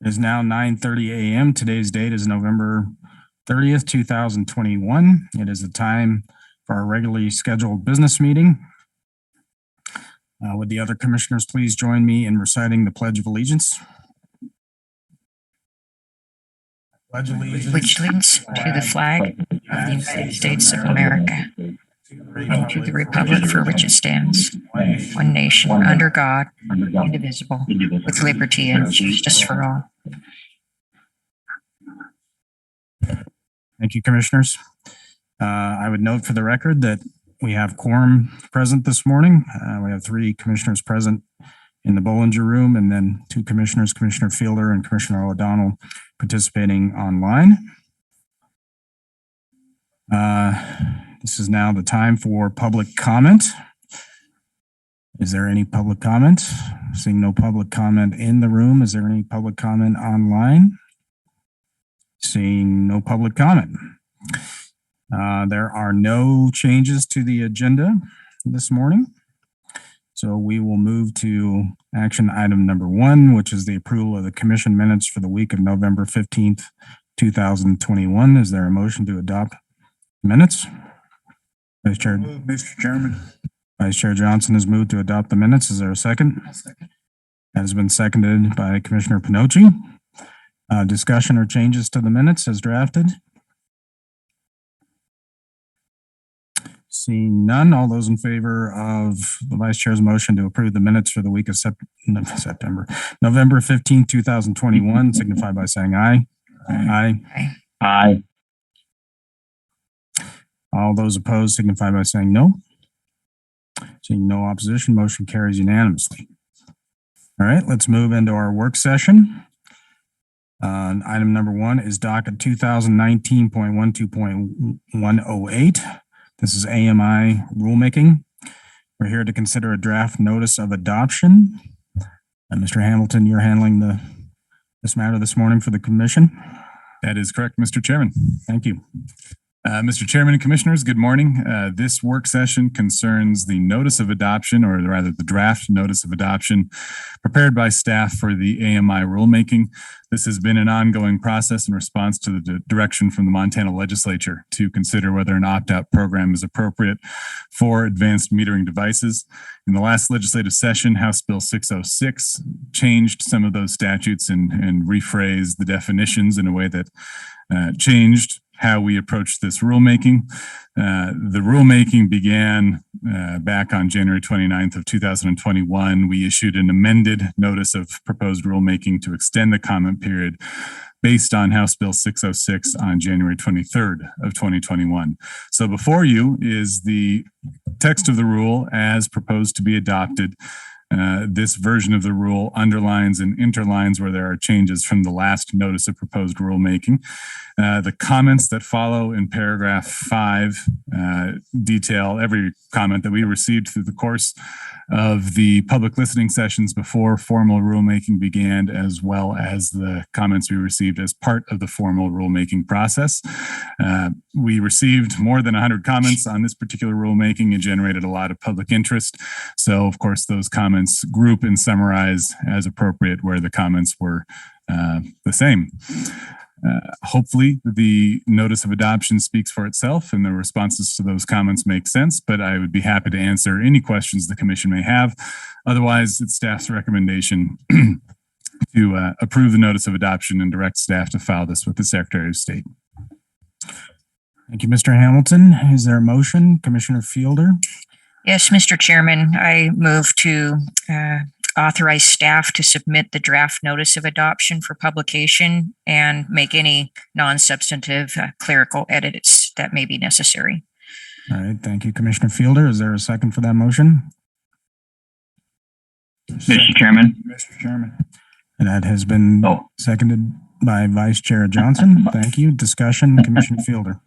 It is now 9:30 a.m. Today's date is November 30th, 2021. It is the time for our regularly scheduled business meeting. Would the other commissioners please join me in reciting the Pledge of Allegiance? Pledge Allegiance to the flag of the United States of America and to the republic for which it stands, one nation, under God, indivisible, with liberty and justice for all. Thank you, commissioners. I would note for the record that we have quorum present this morning. We have 3 commissioners present in the Bollinger Room, and then 2 commissioners, Commissioner Fielder and Commissioner O'Donnell, participating online. This is now the time for public comment. Is there any public comment? Seeing no public comment in the room, is there any public comment online? Seeing no public comment. There are no changes to the agenda this morning. So we will move to action item number 1, which is the approval of the commission minutes for the week of November 15th, 2021. Is there a motion to adopt minutes? Vice Chair. Mr. Chairman. Vice Chair Johnson has moved to adopt the minutes. Is there a second? Second. That has been seconded by Commissioner Pinocci. Discussion or changes to the minutes as drafted? Seeing none, all those in favor of the Vice Chair's motion to approve the minutes for the week of November 15, 2021, signify by saying aye. Aye. Aye. All those opposed signify by saying no. Seeing no opposition, motion carries unanimously. All right, let's move into our work session. Item number 1 is docket 2019.12.108. This is AMI rulemaking. We're here to consider a draft notice of adoption. Mr. Hamilton, you're handling this matter this morning for the commission. That is correct, Mr. Chairman. Thank you. Mr. Chairman and Commissioners, good morning. This work session concerns the notice of adoption, or rather the draft notice of adoption prepared by staff for the AMI rulemaking. This has been an ongoing process in response to the direction from the Montana legislature to consider whether an opt-out program is appropriate for advanced metering devices. In the last legislative session, House Bill 606 changed some of those statutes and rephrased the definitions in a way that changed how we approach this rulemaking. The rulemaking began back on January 29th of 2021. We issued an amended notice of proposed rulemaking to extend the comment period based on House Bill 606 on January 23rd of 2021. So before you is the text of the rule as proposed to be adopted. This version of the rule underlines and interlines where there are changes from the last notice of proposed rulemaking. The comments that follow in paragraph 5 detail every comment that we received through the course of the public listening sessions before formal rulemaking began, as well as the comments we received as part of the formal rulemaking process. We received more than 100 comments on this particular rulemaking and generated a lot of public interest. So, of course, those comments group and summarize as appropriate where the comments were the same. Hopefully the notice of adoption speaks for itself and the responses to those comments make sense, but I would be happy to answer any questions the commission may have. Otherwise, it's staff's recommendation to approve the notice of adoption and direct staff to file this with the Secretary of State. Thank you, Mr. Hamilton. Is there a motion? Commissioner Fielder? Yes, Mr. Chairman, I move to authorize staff to submit the draft notice of adoption for publication and make any non-substantive clerical edits that may be necessary. All right, thank you, Commissioner Fielder. Is there a second for that motion? Mr. Chairman. Mr. Chairman. And that has been seconded by Vice Chair Johnson. Thank you. Discussion, Commissioner Fielder.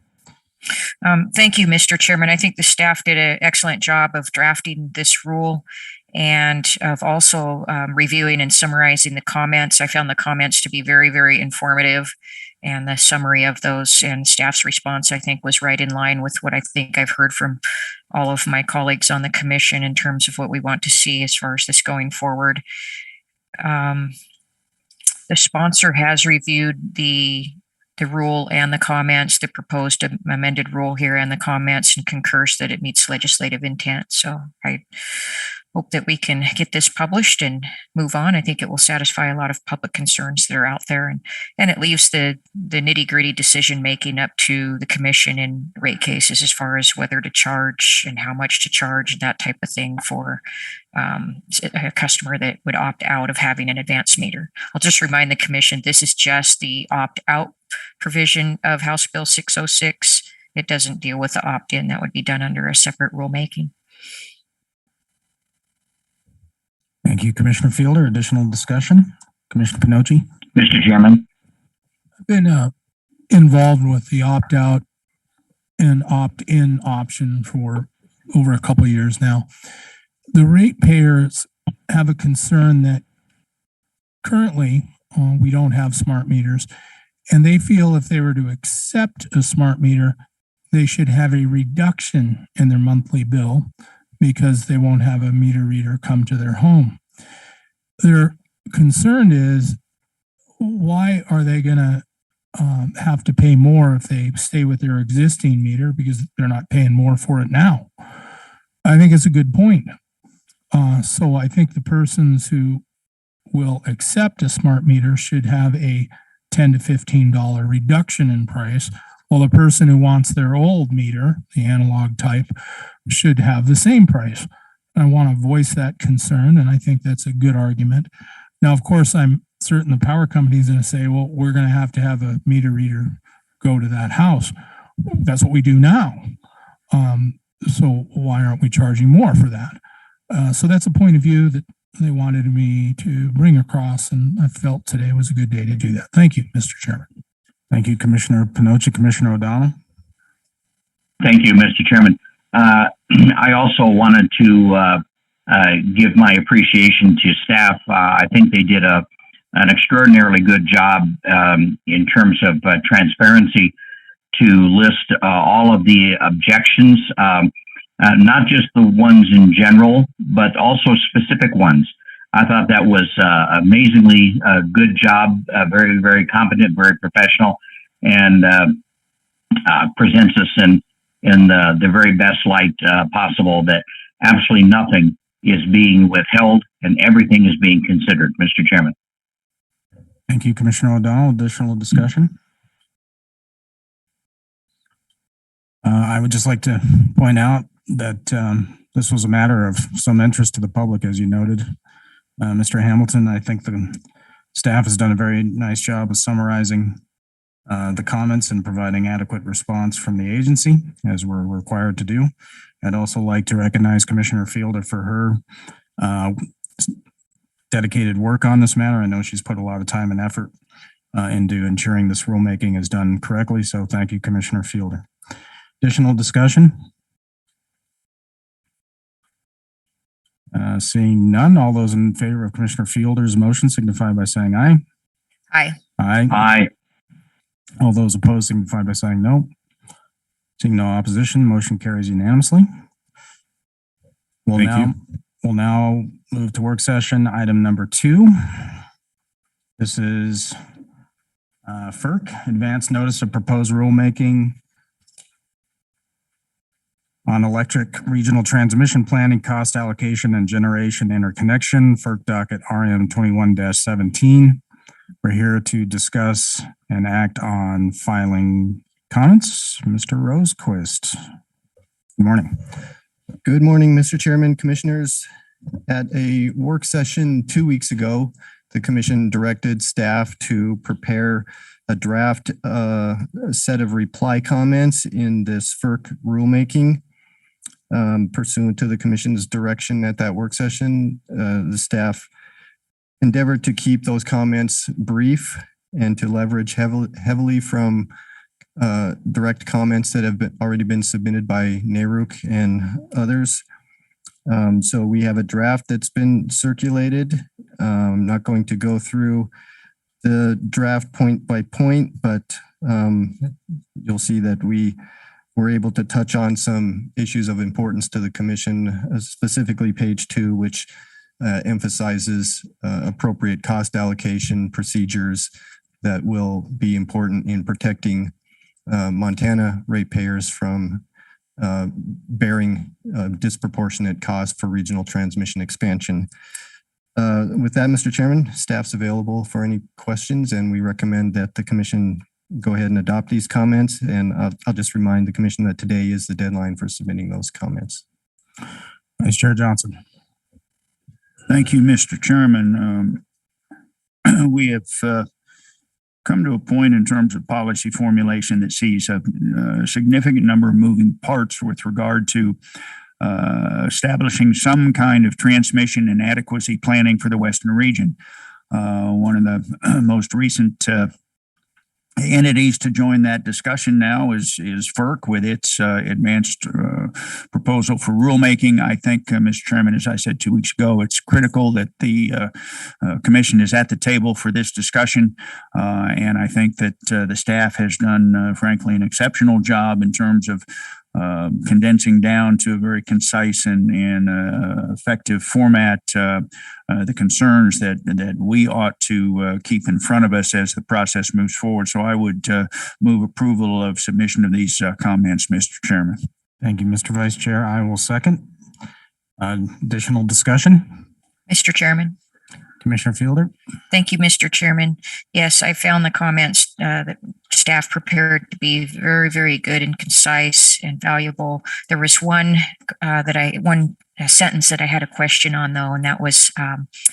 Thank you, Mr. Chairman. I think the staff did an excellent job of drafting this rule and of also reviewing and summarizing the comments. I found the comments to be very, very informative, and the summary of those and staff's response, I think, was right in line with what I think I've heard from all of my colleagues on the commission in terms of what we want to see as far as this going forward. The sponsor has reviewed the rule and the comments, the proposed amended rule here and the comments, and concurs that it meets legislative intent. So I hope that we can get this published and move on. I think it will satisfy a lot of public concerns that are out there, and it leaves the nitty-gritty decision making up to the commission in rate cases as far as whether to charge and how much to charge and that type of thing for a customer that would opt out of having an advanced meter. I'll just remind the commission, this is just the opt-out provision of House Bill 606. It doesn't deal with the opt-in. That would be done under a separate rulemaking. Thank you, Commissioner Fielder. Additional discussion? Commissioner Pinocci? Mr. Chairman. I've been involved with the opt-out and opt-in option for over a couple of years now. The ratepayers have a concern that currently we don't have smart meters, and they feel if they were to accept a smart meter, they should have a reduction in their monthly bill because they won't have a meter reader come to their home. Their concern is, why are they going to have to pay more if they stay with their existing meter because they're not paying more for it now? I think it's a good point. So I think the persons who will accept a smart meter should have a $10 to $15 reduction in price, while the person who wants their old meter, the analog type, should have the same price. I want to voice that concern, and I think that's a good argument. Now, of course, I'm certain the power company is going to say, well, we're going to have a meter reader go to that house. That's what we do now. So why aren't we charging more for that? So that's a point of view that they wanted me to bring across, and I felt today was a good day to do that. Thank you, Mr. Chairman. Thank you, Commissioner Pinocci. Commissioner O'Donnell? Thank you, Mr. Chairman. I also wanted to give my appreciation to staff. I think they did an extraordinarily good job in terms of transparency to list all of the objections, not just the ones in general, but also specific ones. I thought that was amazingly good job, very, very competent, very professional, and presents us in the very best light possible, that absolutely nothing is being withheld and everything is being considered, Mr. Chairman. Thank you, Commissioner O'Donnell. Additional discussion? I would just like to point out that this was a matter of some interest to the public, as you noted. Mr. Hamilton, I think the staff has done a very nice job of summarizing the comments and providing adequate response from the agency, as we're required to do. I'd also like to recognize Commissioner Fielder for her dedicated work on this matter. I know she's put a lot of time and effort into ensuring this rulemaking is done correctly, so thank you, Commissioner Fielder. Additional discussion? Seeing none, all those in favor of Commissioner Fielder's motion signify by saying aye. Aye. Aye. Aye. All those opposed signify by saying no. Seeing no opposition, motion carries unanimously. We'll now move to work session item number 2. This is FERC, Advanced Notice of Proposed Rulemaking on Electric Regional Transmission Planning, Cost Allocation, and Generation Interconnection, FERC docket RM 21-17. We're here to discuss and act on filing comments. Mr. Rosequist. Good morning. Good morning, Mr. Chairman, Commissioners. At a work session 2 weeks ago, the Commission directed staff to prepare a draft set of reply comments in this FERC rulemaking. Pursuant to the Commission's direction at that work session, the staff endeavored to keep those comments brief and to leverage heavily from direct comments that have already been submitted by NARUC and others. So we have a draft that's been circulated. I'm not going to go through the draft point by point, but you'll see that we were able to touch on some issues of importance to the Commission, specifically page 2, which emphasizes appropriate cost allocation procedures that will be important in protecting Montana ratepayers from bearing disproportionate cost for regional transmission expansion. With that, Mr. Chairman, staff's available for any questions, and we recommend that the commission go ahead and adopt these comments. And I'll just remind the commission that today is the deadline for submitting those comments. Vice Chair Johnson. Thank you, Mr. Chairman. We have come to a point in terms of policy formulation that sees a significant number of moving parts with regard to establishing some kind of transmission and adequacy planning for the Western region. One of the most recent entities to join that discussion now is FERC with its advanced proposal for rulemaking. I think, Mr. Chairman, as I said 2 weeks ago, it's critical that the commission is at the table for this discussion. And I think that the staff has done, frankly, an exceptional job in terms of condensing down to a very concise and effective format the concerns that we ought to keep in front of us as the process moves forward. So I would move approval of submission of these comments, Mr. Chairman. Thank you, Mr. Vice Chair. I will second. Additional discussion? Mr. Chairman. Commissioner Fielder? Thank you, Mr. Chairman. Yes, I found the comments that staff prepared to be very, very good and concise and valuable. There was one sentence that I had a question on, though, and that was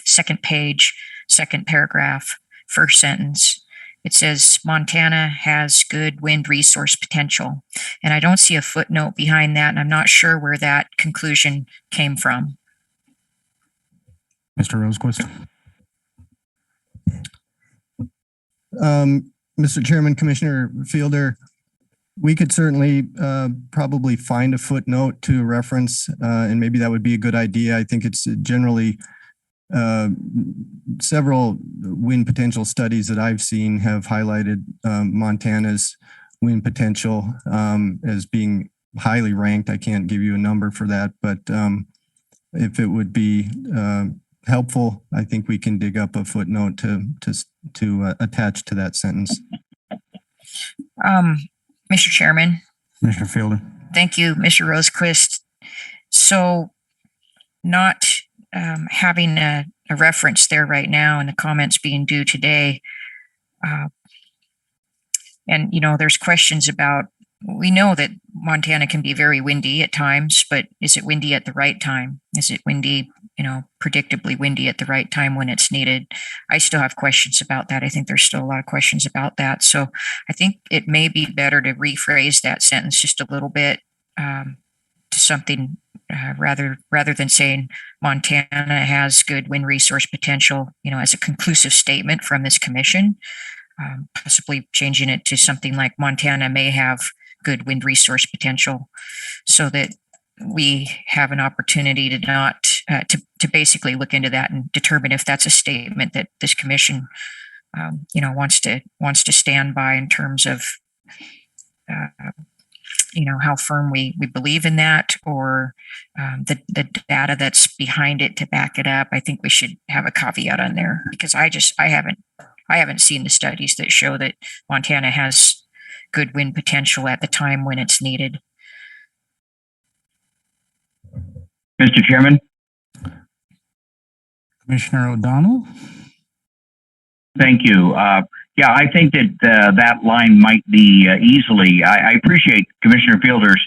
second page, second paragraph, first sentence. It says Montana has good wind resource potential, and I don't see a footnote behind that, and I'm not sure where that conclusion came from. Mr. Rosequist? Mr. Chairman, Commissioner Fielder, we could certainly probably find a footnote to reference, and maybe that would be a good idea. I think it's generally several wind potential studies that I've seen have highlighted Montana's wind potential as being highly ranked. I can't give you a number for that, but if it would be helpful, I think we can dig up a footnote to attach to that sentence. Mr. Chairman. Commissioner Fielder? Thank you, Mr. Rosequist. So not having a reference there right now and the comments being due today. And, you know, there's questions about, we know that Montana can be very windy at times, but is it windy at the right time? Is it windy, you know, predictably windy at the right time when it's needed? I still have questions about that. I think there's still a lot of questions about that. So I think it may be better to rephrase that sentence just a little bit to something rather than saying Montana has good wind resource potential, you know, as a conclusive statement from this commission, possibly changing it to something like Montana may have good wind resource potential, so that we have an opportunity to not to basically look into that and determine if that's a statement that this commission you know wants to stand by in terms of you know how firm we believe in that, or the data that's behind it to back it up. I think we should have a caveat on there, because I haven't seen the studies that show that Montana has good wind potential at the time when it's needed. Mr. Chairman? Commissioner O'Donnell? Thank you. Yeah, I think that that line might be easily, I appreciate Commissioner Fielder's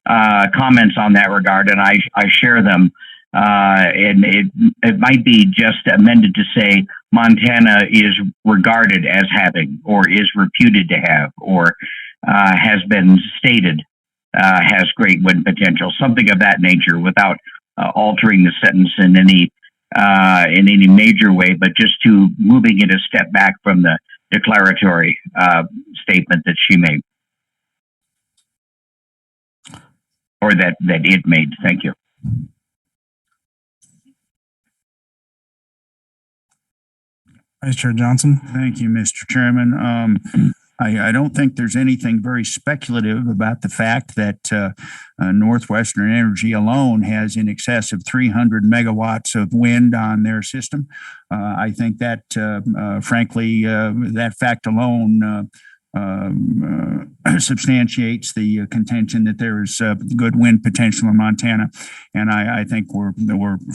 comments on that regard, and I share them. And it might be just amended to say Montana is regarded as having, or is reputed to have, or has been stated has great wind potential, something of that nature, without altering the sentence in any major way, but just to moving it a step back from the declaratory statement that she made, or that it made. Thank you. Vice Chair Johnson? Thank you, Mr. Chairman. I don't think there's anything very speculative about the fact that Northwestern Energy alone has in excess of 300 megawatts of wind on their system. I think that, frankly, that fact alone substantiates the contention that there is good wind potential in Montana. And I think we're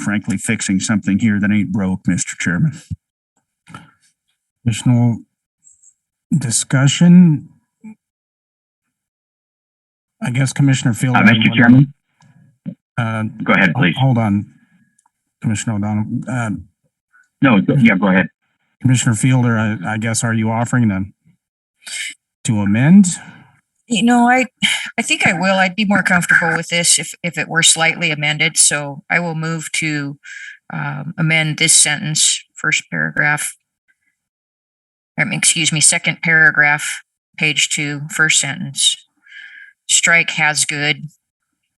frankly fixing something here that ain't broke, Mr. Chairman. Additional discussion? I guess Commissioner Fielder. Mr. Chairman? Go ahead, please. Hold on, Commissioner O'Donnell. Go ahead. Commissioner Fielder, I guess, are you offering to amend? I think I will. I'd be more comfortable with this if it were slightly amended. So I will move to amend this sentence, first paragraph. Second paragraph, page 2, first sentence. Strike has good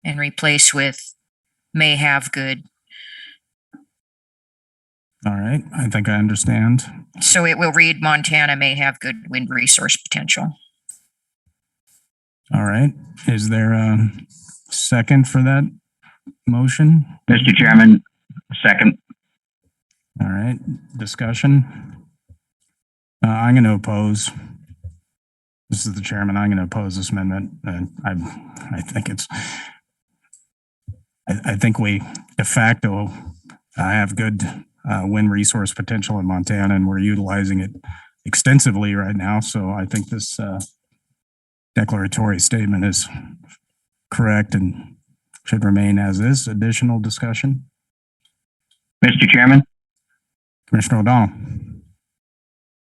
and replace with may have good. All right. I think I understand. So it will read Montana may have good wind resource potential. All right. Is there a second for that motion? Mr. Chairman, second. All right. Discussion. I'm going to oppose. This is the chairman. I'm going to oppose this amendment. I think we de facto have good wind resource potential in Montana, and we're utilizing it extensively right now. So I think this declaratory statement is correct and should remain as is. Additional discussion? Mr. Chairman? Commissioner O'Donnell.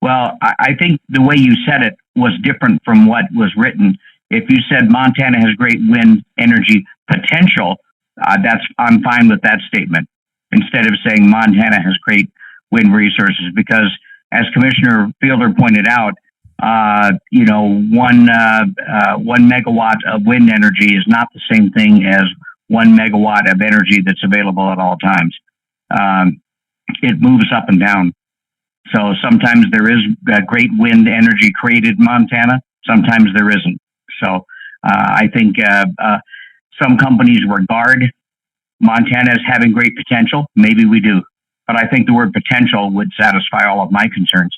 Well, I think the way you said it was different from what was written. If you said Montana has great wind energy potential, I'm fine with that statement. Instead of saying Montana has great wind resources, because as Commissioner Fielder pointed out, 1 megawatt of wind energy is not the same thing as 1 megawatt of energy that's available at all times. It moves up and down. So sometimes there is great wind energy created in Montana. Sometimes there isn't. So I think some companies regard Montana as having great potential. Maybe we do. But I think the word potential would satisfy all of my concerns.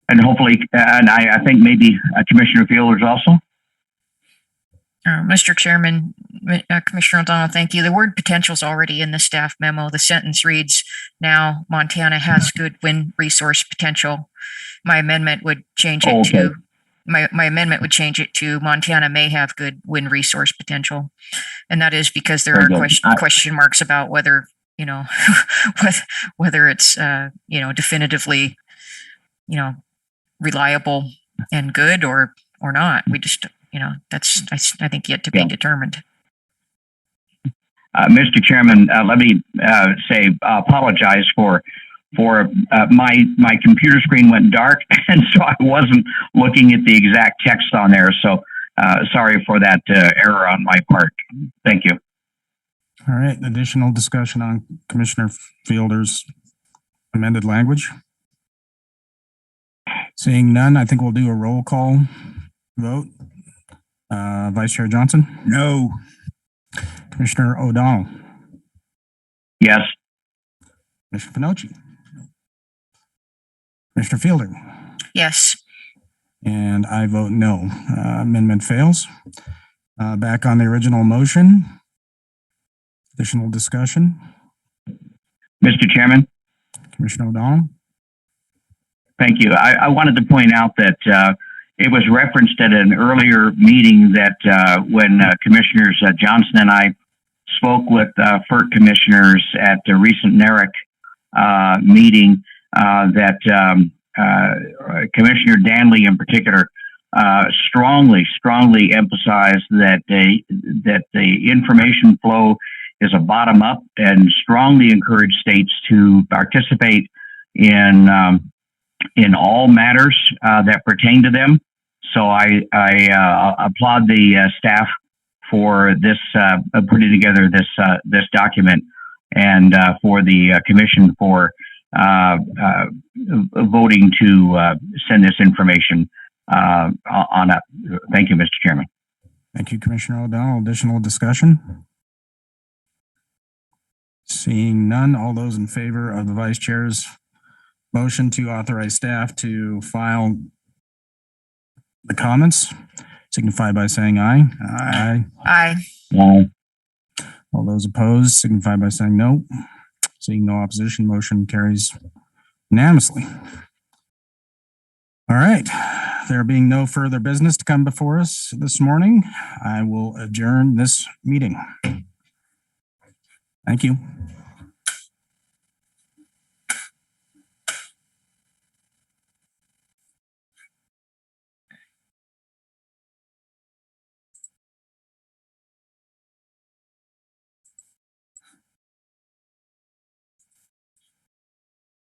And hopefully, and I think maybe Commissioner Fielder's also. Mr. Chairman, Commissioner O'Donnell, thank you. The word potential is already in the staff memo. The sentence reads, now Montana has good wind resource potential. My amendment would change it to my amendment would change it to Montana may have good wind resource potential. And that is because there are question marks about whether, whether it's, definitively, reliable and good or not. We just, that's, I think, yet to be determined. Mr. Chairman, let me apologize for my computer screen went dark, and so I wasn't looking at the exact text on there. So sorry for that error on my part. Thank you. All right. Additional discussion on Commissioner Fielder's amended language? Seeing none, I think we'll do a roll call vote. Vice Chair Johnson? No. Commissioner O'Donnell? Yes. Commissioner Finocchi? Commissioner Fielder? Yes. And I vote no. Amendment fails. Back on the original motion. Additional discussion? Mr. Chairman? Commissioner O'Donnell? Thank you. I wanted to point out that it was referenced at an earlier meeting that when Commissioners Johnson and I spoke with FERC commissioners at the recent NERIC meeting, that Commissioner Danley in particular strongly emphasized that the information flow is a bottom up, and strongly encouraged states to participate in all matters that pertain to them. So I applaud the staff for this putting together this document, and for the commission for voting to send this information on up. Thank you, Mr. Chairman. Thank you, Commissioner O'Donnell. Additional discussion? Seeing none, all those in favor of the Vice Chair's motion to authorize staff to file the comments, signify by saying aye. Aye. Aye. All those opposed, signify by saying no. Seeing no opposition, motion carries unanimously. All right. There being no further business to come before us this morning, I will adjourn this meeting. Thank you.